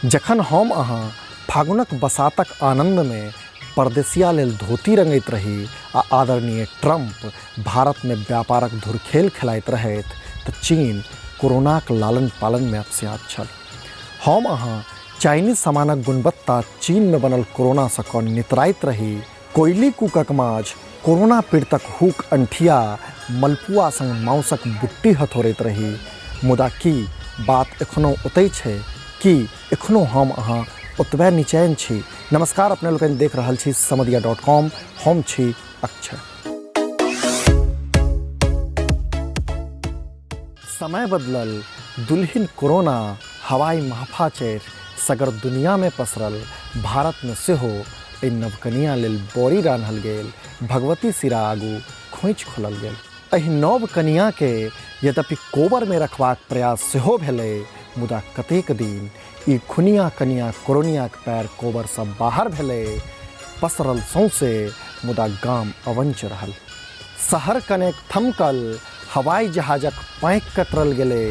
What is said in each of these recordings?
जखन हम अहाँ फागुनक बसातक आनंद में परदेसिया लेल धोती रंगैत रही आ आदरणीय ट्रंप भारत में व्यापारक धुरखेल खेलाइत रहैत तऽ चीन कोरोनाक लालन पालन में अपसियात छल। हम अहाँ चाइनीज सामानक गुणवत्ता चीन में बनल कोरोना सँ कऽ नितराइत रही। कोयली कुकक माझ कोरोना पीड़ितक हुक अंठिया मलपुआ संग माउसक बुट्टी हथोड़ैत रही। मुदा की बात एखनो ओतै छै कि एखनो हम अहाँ ओतबे निचैन छी। नमस्कार, अपने लोकनि देख रहल छी समधिया.com। हम छी अक्षय। समय बदलल, दुल्हिन कोरोना, हवाई महाफाचेर सगर दुनिया में पसरल। भारत में सेहो एहि नवकनिया लेल बड़ी रान्हल गेल। भगवती सिरा आगू खोइछ खोलल गेल। एहि नव कनिया के यद्यपि कोबर में रखबाक प्रयास सेहो भेलै, मुदा कतेक दिन ई खुनिया कनिया कोरोनियाक पैर कोबर सँ बाहर भेलै। पसरल सौंसे, मुदा गाम अवंच रहल। शहर कनेक थमकल, हवाई जहाजक पैंक कतरल गेलै।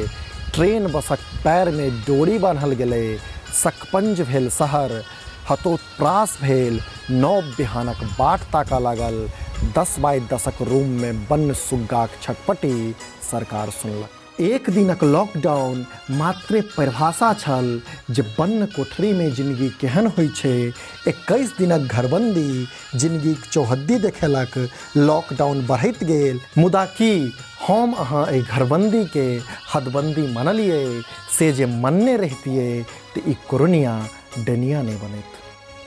ट्रेन बसक पैर में डोरी बान्हल गेलै। सकपंज भेल शहर, हतोत्प्रास भेल। नव बिहानक बाट ताका लागल। 10 बाय 10क रूम में बन्न सुग्गाक छटपटी सरकार सुनलक। एक दिनक लॉकडाउन मात्रे परिभाषा छल जे बन्न कोठरी में जिंदगी केहन होइ छै। 21 दिनक घरबंदी जिंदगीक चौहद्दी देखेलक। लॉकडाउन बढ़ैत गेल, मुदा की हम अहाँ एहि घरबंदी के हदबंदी मनलियै? से जे मनने रहितियै तऽ ई कोरोनिया डनिया नहि बनैत।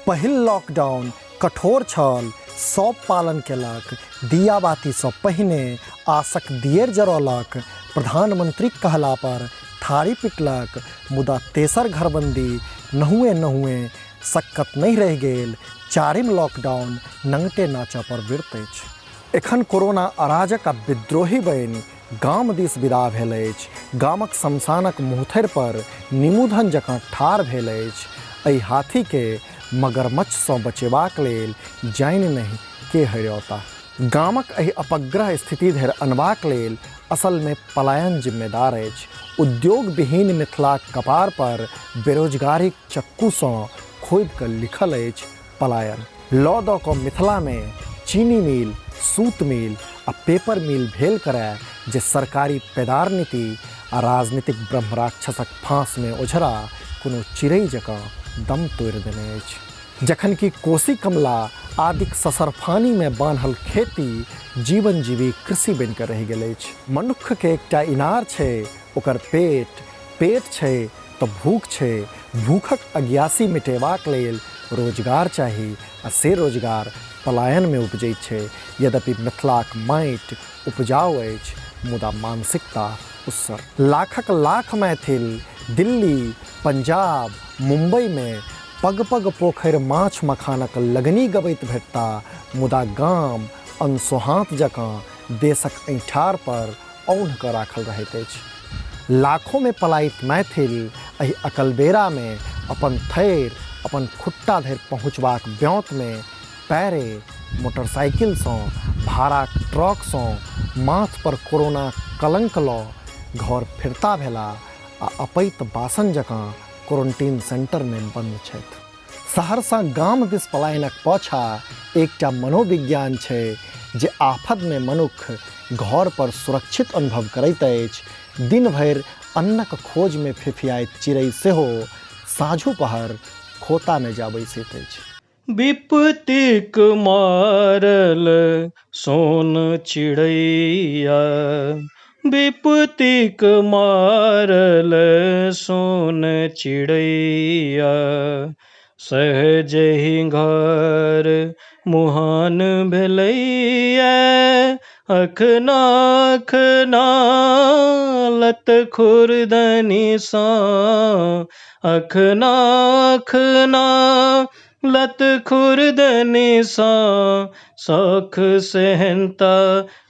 पहिल लॉकडाउन कठोर छल। सब पालन केलक। दिया बाती सँ पहिने आसक दियर जरौलक। प्रधानमंत्री कहला पर थारी पिटलक। मुदा तेसर घरबंदी नहुए सक्कत नहीं रह गेल। चारिम लॉकडाउन नंगटे नाचा पर विरत अछि। एखन कोरोना अराजक आ विद्रोही बनि गाम दिस विदा भेल अछि। गामक शमशानक मुहथरि पर निमुधन जकाँ ठाढ़ भेल अछि। एहि हाथी के मगरमच्छ सँ बचेबाक लेल जानि नहि के हरियौता। गामक एहि अपग्रह स्थिति धरि अनबाक लेल असल में पलायन जिम्मेदार अछि। उद्योग विहीन मिथिलाक कपार पर बेरोजगारीक चक्कू सँ खोदि कऽ लिखल अछि पलायन। लऽ दऽ कऽ मिथिला में चीनी मिल, सूत मिल आ पेपर मिल भेल करय जे सरकारी पेदार नीति आ राजनीतिक ब्रह्मराक्षसक फांस में ओझरा कोनो चिड़ै जकाँ दम तोड़ि देने अछि। जखन कि कोसी कमला आदिक ससरफानी में बान्हल खेती जीवन जीवी कृषि बनि कऽ रहि गेल अछि। मनुख के एकटा इनार छै, ओकर पेट छै तऽ भूख छै। भूखक अज्ञासी मिटेबाक लेल रोजगार चाही, आ से रोजगार पलायन में उपजैत छै। यद्यपि मिथिलाक माटि उपजाऊ अछि, मुदा मानसिकता उसर। लाखक लाख मैथिल दिल्ली, पंजाब, मुंबई में पग पग पोखरि माछ मखानक लगनी गबैत भेटता, मुदा गाम अनसोहांत जकाँ देशक ऐंठार पर औन्ह कऽ राखल रहैत अछि। लाखों में पलायित मैथिल एहि अकलबेरा में अपन थैर, अपन खुट्टा धरि पहुँचबाक ब्योंत में पैरे, मोटरसाइकिल सँ, भाड़ाक ट्रक सँ माथ पर कोरोना कलंक लऽ घर फिरता भेला आ अपैत बासन जकाँ क्वारंटीन सेंटर में बंद छथि। शहर सँ गाम दिस पलायनक पाछा एकटा मनोविज्ञान छै जे आफत में मनुख घर पर सुरक्षित अनुभव करैत अछि। दिन भरि अन्नक खोज में फिफियाइत चिड़ै सेहो साँझो पहर खोता में जा बैसैत अछि। विपतिक मारल सोन चिड़ैया, विपतिक मारल सोन चिड़ैया। सहजहि घर मुहान भेलैया, अखना अखना लत खुरदनि सँ। अखना अखना लत खुरदनि सँ, शौख सेहनता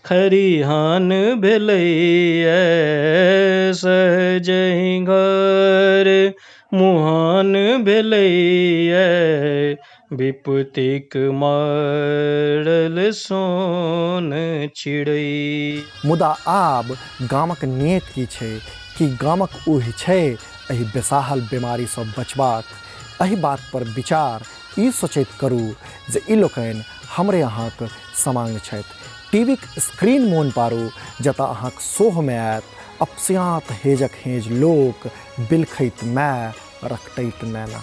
खरिहान भेलैया। सहजहि घर मुहान भेलैया, विपतिक मारल सोन चिड़ै। मुदा आब गामक नियत की छै कि गामक ओहि छै एहि बेसाहल बीमारीसँ बचबाक। एहि बात पर विचार ई सोचैत करू जे ई लोकनि हमरे अहाँक समांग छथि। टीवीक स्क्रीन मोन पारू जतऽ अहाँक सोहमे आयत अपसियात हेजक हेज लोक बिलखैत माय रखटैत नैना।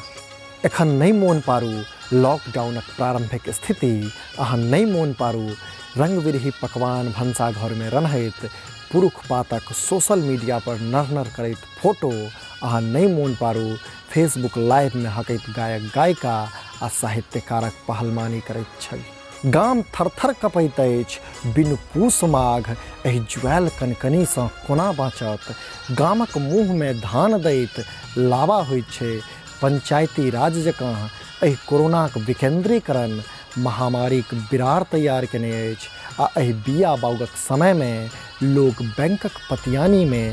एखन नहि मोन पारू लॉकडाउनक प्रारंभिक स्थिति, अहाँ नहि मोन पारू रंग बिरही पकवान भनसाघरमे रन्हैत पुरुष पातक सोशल मीडिया पर नर करैत फोटो, अहाँ नहि मोन पारू फेसबुक लाइवमे हकैत गायक गायिका आ साहित्यकारक पहलवानी करैत छै। गाम थरथर कपैत अछि बिनु पूस माघ एहि जुआयल कनकनीसँ कोना बाँचत। गामक मुँहमे धान दैत लावा होइत छै। पंचायती राज जकाँ एहि कोरोनाक विकेंद्रीकरण महामारीक बिरार तैयार केने अछि आ एहि बिया बाउगक समयमे लोक बैंकक पतियानीमे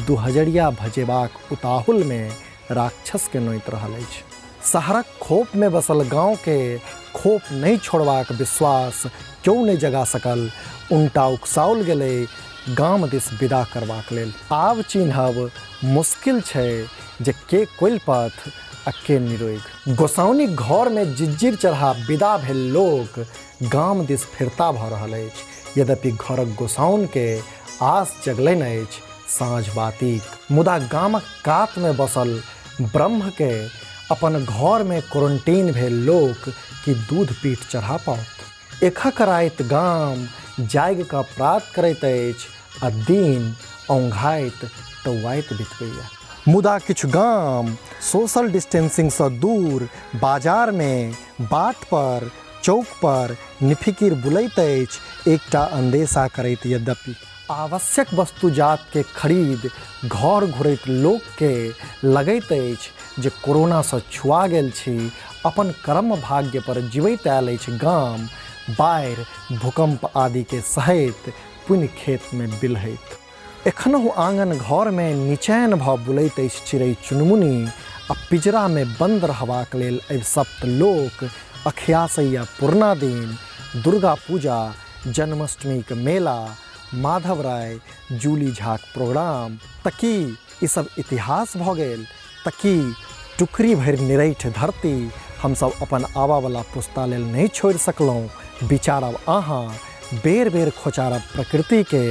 दुहजरिया भजेबाक उताहुलमे राक्षसके नोति रहल अछि। शहरक खोपमे बसल गाँवके खोप नहि छोड़बाक विश्वास क्यों नहि जगा सकल। उनटा उकसाओल गेलै गाम दिस विदा करबाक लेल। आब चिन्हब मुश्किल छै जे के कोइलपथ आ के निरोग। गोसाउनी घरमे जिज्जिर चढ़ा विदा भेल लोक गाम दिस फिरता भऽ रहल अछि। यद्यपि घरक गोसाउनके आस जगलनि अछि साँझ बातीक, मुदा गामक कातमे बसल ब्रह्मके अपन घरमे क्वारंटीन भेल लोक की दूध पीठ चढ़ा पाओत। एकक राति गाम जागि कऽ प्रात करैत अछि आ दिन औंघाइत टौआइत बितबैया। मुदा किछु गाम सोशल डिस्टेंसिंगसँ दूर बाजारमे बाट पर चौक पर निफिकिर बुलैत अछि एकटा अंदेशा करैत। यद्यपि आवश्यक वस्तुजातके खरीद घर घुरैत लोकके लगैत अछि जे कोरोनासँ छुआ गेल छी, अपन कर्म भाग्य पर जीवैत आयल अछि गाम, बाढ़ि भूकंप आदिके सहैत पुण्य खेतमे बिलहैत। एखनहु आँगन घरमे निचैन भऽ बुलैत अछि चिड़ै चुनमुनी आ पिजरामे बन्द रहबाक लेल अभिशप्त लोक। अखियासैया पूर्णा दिन, दुर्गा पूजा, जन्माष्टमीक मेला, माधव राय जूली झाक प्रोग्राम तकी ई सब इतिहास भऽ गेल। तकी टुकड़ी भरि निरैठ धरती हमसब अपन आबऽवला पुस्ता लेल नहि छोड़ि सकलहुँ। विचारब अहाँ बेर बेर खोचारब प्रकृतिके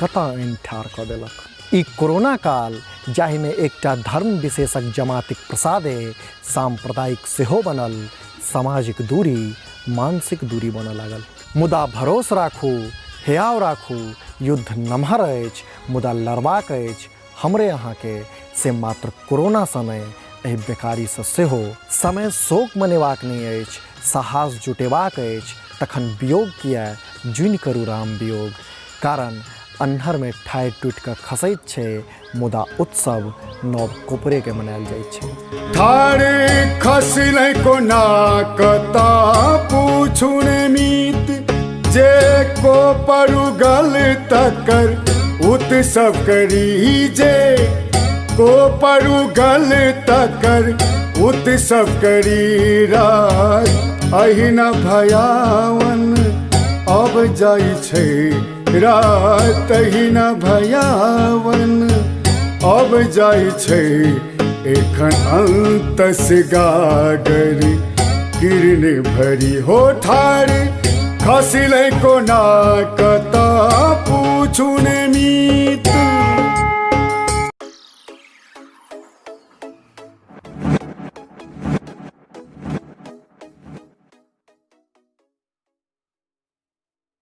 कतऽ आनि ठाढ़ कऽ देलक। ई कोरोना काल जाहिमे एकटा धर्म विशेषक जमातिक प्रसादे सांप्रदायिक सेहो बनल, सामाजिक दूरी मानसिक दूरी बनऽ लागल। मुदा भरोस राखू, हियाव राखू, युद्ध नमहर अछि मुदा लड़बाक अछि हमरे अहाँके से मात्र कोरोना समय एहि बेकारीसँ सेहो। समय शोक मनेबाक नहि अछि, साहस जुटेबाक अछि। तखन वियोग किया, जुनि करू राम वियोग। कारण अन्हरमे ठाढ़ि टूटि कऽ खसैत छै मुदा उत्सव नव कोपरेके मनायल जाइत छै। ठाढ़े खसलै कोना कता पूछुन मीत, जे को परुगल तकर उत्सव करी, जे को परुगल तकर उत्सव करी। रात अहिना भयावन अब जाइ छै, रात अहिना भयावन अब जाइ छै। एखन अंतस गागर किरण भरी हो ठाढ़ खसलै कोना कता पूछुन मीत।